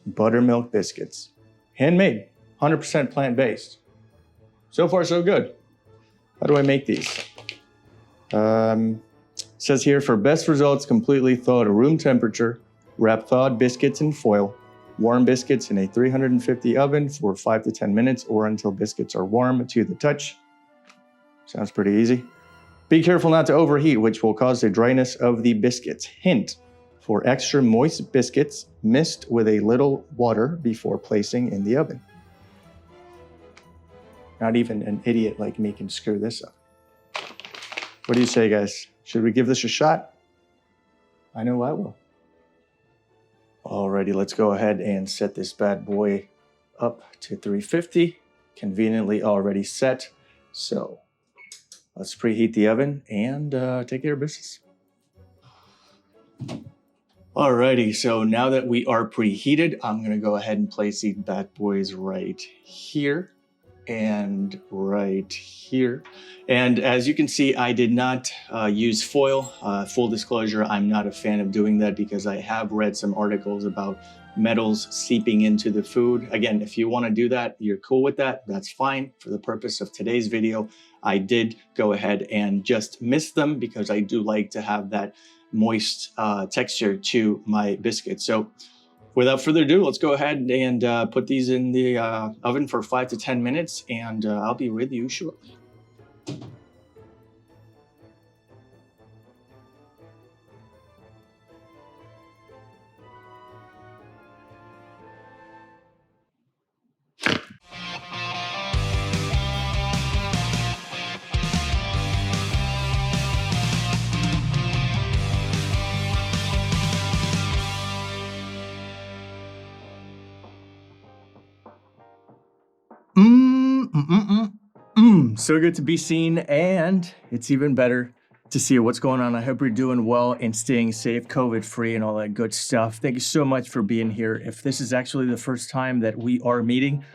buttermilk biscuits. Handmade, 100% plant-based. So far, so good. How do I make these? Says here, for best results, completely thaw at room temperature, wrap thawed biscuits in foil, warm biscuits in a 350 oven for 5 to 10 minutes or until biscuits are warm to the touch. Sounds pretty easy. Be careful not to overheat, which will cause the dryness of the biscuits. Hint, for extra moist biscuits, mist with a little water before placing in the oven. Not even an idiot like me can screw this up. What do you say, guys? Should we give this a shot? I know I will. Alrighty, let's go ahead and set this bad boy up to 350. Conveniently already set. So let's preheat the oven and take care of business. Alrighty, so now that we are preheated, I'm gonna go ahead and place these bad boys right here and right here. And as you can see, I did not use foil. Full disclosure, I'm not a fan of doing that because I have read some articles about metals seeping into the food. Again, if you want to do that, you're cool with that, that's fine. For the purpose of today's video, I did go ahead and just mist them because I do like to have that moist texture to my biscuits. So without further ado, let's go ahead and put these in the oven for 5 to 10 minutes, and I'll be with you shortly. So good to be seen, and it's even better to see what's going on. I hope you're doing well and staying safe, COVID-free, and all that good stuff. Thank you so much for being here. If this is actually the first time that we are meeting,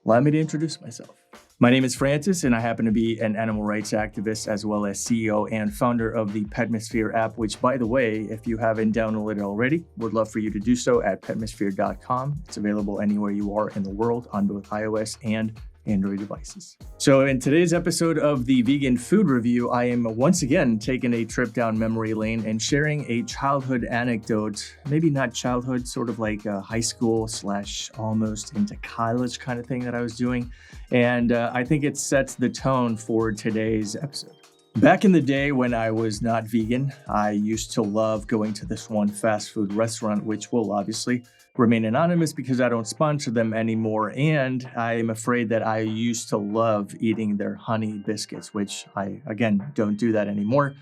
allow me to introduce myself. My name is Francis, and I happen to be an animal rights activist as well as CEO and founder of the Petmosphere app, which, by the way, if you haven't downloaded it already, would love for you to do so at petmosphere.com. It's available anywhere you are in the world on both iOS and Android devices. So in today's episode of the Vegan Food Review, I am once again taking a trip down memory lane and sharing a childhood anecdote, maybe not childhood, sort of like a high school / almost into college kind of thing that I was doing. And I think it sets the tone for today's episode. Back in the day when I was not vegan, I used to love going to this one fast food restaurant, which will obviously remain anonymous because I don't sponsor them anymore. And I'm afraid that I used to love eating their honey biscuits, which I, again, don't do that anymore.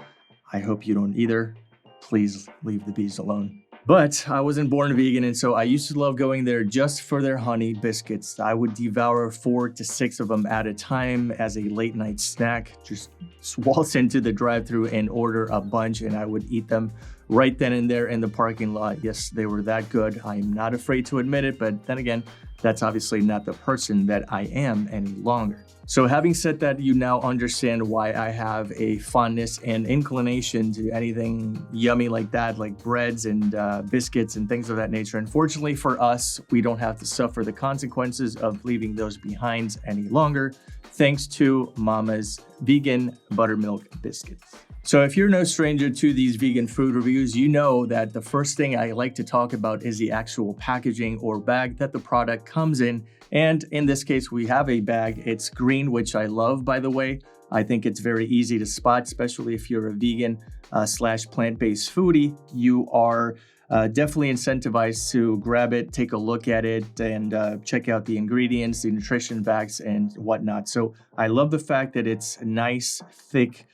I hope you don't either. Please leave the bees alone. But I wasn't born vegan, and so I used to love going there just for their honey biscuits. I would devour 4 to 6 of them at a time as a late night snack. Just waltz into the drive-thru and order a bunch, and I would eat them right then and there in the parking lot. Yes, they were that good. I'm not afraid to admit it, but then again, that's obviously not the person that I am any longer. So having said that, you now understand why I have a fondness and inclination to anything yummy like that, like breads and biscuits and things of that nature. Unfortunately for us, we don't have to suffer the consequences of leaving those behind any longer, thanks to Mama's vegan buttermilk biscuits. So if you're no stranger to these vegan food reviews, you know that the first thing I like to talk about is the actual packaging or bag that the product comes in. And in this case, we have a bag. It's green, which I love, by the way. I think it's very easy to spot, especially if you're a vegan / plant-based foodie. You are definitely incentivized to grab it, take a look at it, and check out the ingredients, the nutrition facts, and whatnot. So I love the fact that it's nice, thick,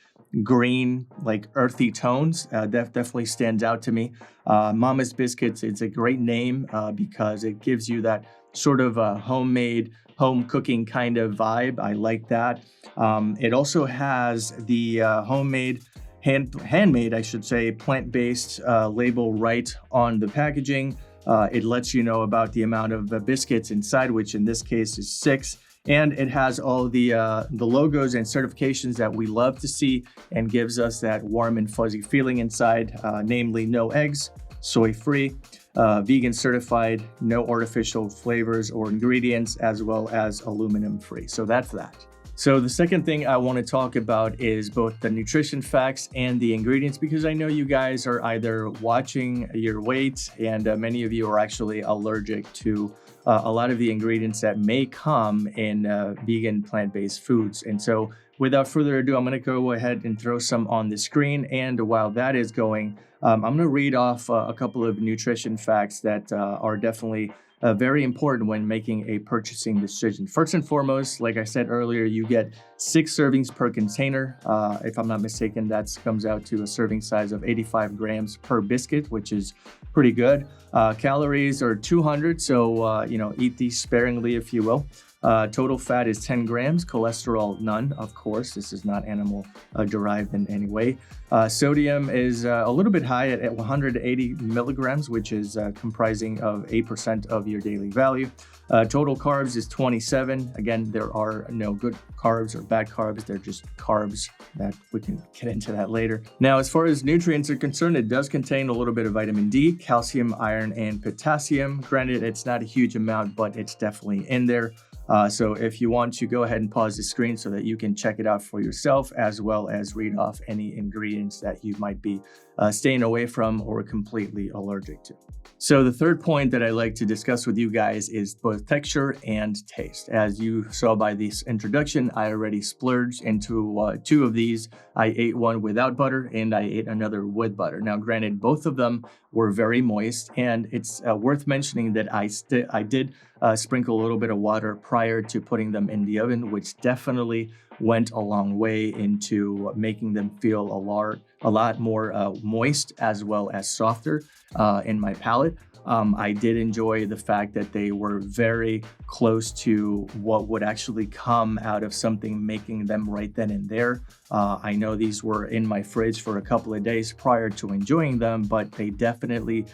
green, like earthy tones. That definitely stands out to me. Mama's Biscuits, it's a great name because it gives you that sort of homemade, home cooking kind of vibe. I like that. It also has the homemade, handmade, I should say, plant-based label right on the packaging. It lets you know about the amount of biscuits inside, which in this case is 6. And it has all the logos and certifications that we love to see and gives us that warm and fuzzy feeling inside, namely no eggs, soy-free, vegan certified, no artificial flavors or ingredients, as well as aluminum free. So that's that. So the second thing I want to talk about is both the nutrition facts and the ingredients, because I know you guys are either watching your weight and many of you are actually allergic to a lot of the ingredients that may come in vegan plant-based foods. And so without further ado, I'm going to go ahead and throw some on the screen. And while that is going, I'm going to read off a couple of nutrition facts that are definitely very important when making a purchasing decision. First and foremost, like I said earlier, you get 6 servings per container. If I'm not mistaken, that comes out to a serving size of 85 grams per biscuit, which is pretty good. Calories are 200, so eat these sparingly, if you will. Total fat is 10 grams, cholesterol none, of course. This is not animal derived in any way. Sodium is a little bit high at 180 milligrams, which is comprising of 8% of your daily value. Total carbs is 27. Again, there are no good carbs or bad carbs. They're just carbs. That we can get into that later. Now, as far as nutrients are concerned, it does contain a little bit of vitamin D, calcium, iron, and potassium. Granted, it's not a huge amount, but it's definitely in there. So if you want to go ahead and pause the screen so that you can check it out for yourself, as well as read off any ingredients that you might be staying away from or completely allergic to. So the third point that I like to discuss with you guys is both texture and taste. As you saw by this introduction, I already splurged into 2 of these. I ate one without butter and I ate another with butter. Now, granted, both of them were very moist, and it's worth mentioning that I did sprinkle a little bit of water prior to putting them in the oven, which definitely went a long way into making them feel a lot more moist, as well as softer in my palate. I did enjoy the fact that they were very close to what would actually come out of something making them right then and there. I know these were in my fridge for a couple of days prior to enjoying them, but they definitely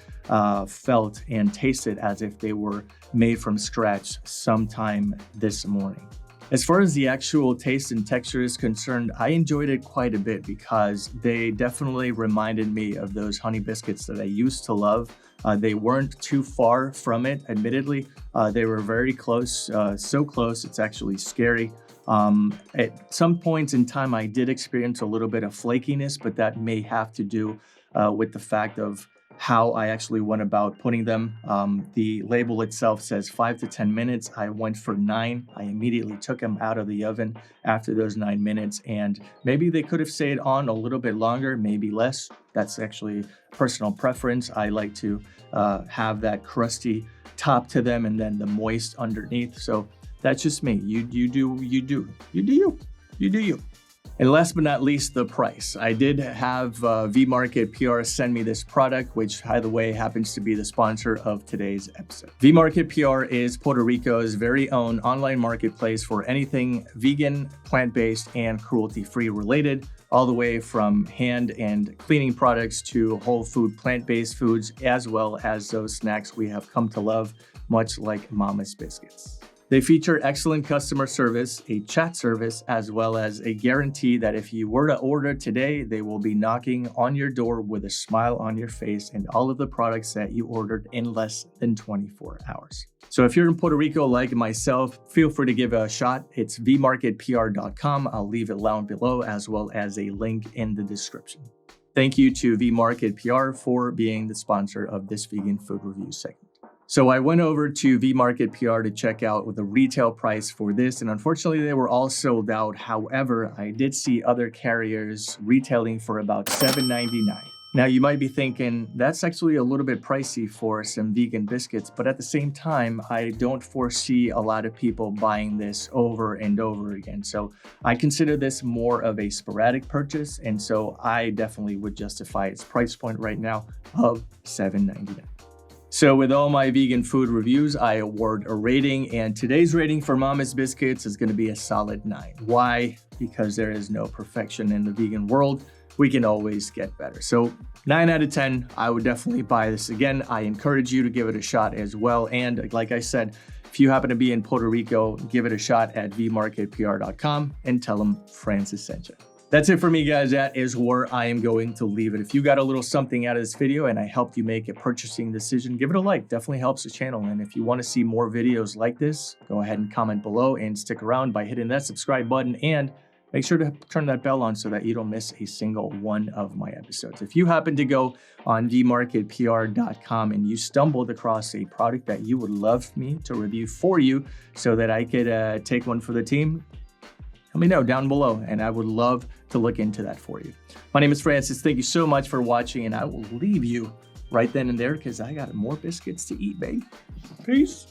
felt and tasted as if they were made from scratch sometime this morning. As far as the actual taste and texture is concerned, I enjoyed it quite a bit because they definitely reminded me of those honey biscuits that I used to love. They weren't too far from it, admittedly. They were very close, so close it's actually scary. At some points in time, I did experience a little bit of flakiness, but that may have to do with the fact of how I actually went about putting them. The label itself says 5 to 10 minutes. I went for 9. I immediately took them out of the oven after those 9 minutes, and maybe they could have stayed on a little bit longer, maybe less. That's actually personal preference. I like to have that crusty top to them and then the moist underneath. So that's just me. You do you. And last but not least, the price. I did have V-Market PR send me this product, which, by the way, happens to be the sponsor of today's episode. V-Market PR is Puerto Rico's very own online marketplace for anything vegan, plant-based, and cruelty-free related, all the way from hand and cleaning products to whole food plant-based foods, as well as those snacks we have come to love, much like Mama's Biscuits. They feature excellent customer service, a chat service, as well as a guarantee that if you were to order today, they will be knocking on your door with a smile on your face and all of the products that you ordered in less than 24 hours. So if you're in Puerto Rico like myself, feel free to give it a shot. It's vmarketpr.com. I'll leave it down below, as well as a link in the description. Thank you to V-Market PR for being the sponsor of this vegan food review segment. So I went over to V-Market PR to check out the retail price for this, and unfortunately they were all sold out. However, I did see other carriers retailing for about $7.99. Now you might be thinking, that's actually a little bit pricey for some vegan biscuits, but at the same time, I don't foresee a lot of people buying this over and over again. So I consider this more of a sporadic purchase, and so I definitely would justify its price point right now of $7.99. So with all my vegan food reviews, I award a rating, and today's rating for Mama's Biscuits is going to be a solid 9. Why? Because there is no perfection in the vegan world. We can always get better. So 9 out of 10, I would definitely buy this again. I encourage you to give it a shot as well. And like I said, if you happen to be in Puerto Rico, give it a shot at vmarketpr.com and tell them Francis sent you. That's it for me, guys. That is where I am going to leave it. If you got a little something out of this video and I helped you make a purchasing decision, give it a like. Definitely helps the channel. And if you want to see more videos like this, go ahead and comment below and stick around by hitting that subscribe button, and make sure to turn that bell on so that you don't miss a single one of my episodes. If you happen to go on vmarketpr.com and you stumbled across a product that you would love me to review for you so that I could take one for the team, let me know down below, and I would love to look into that for you. My name is Francis. Thank you so much for watching, and I will leave you right then and there because I got more biscuits to eat, babe. Peace.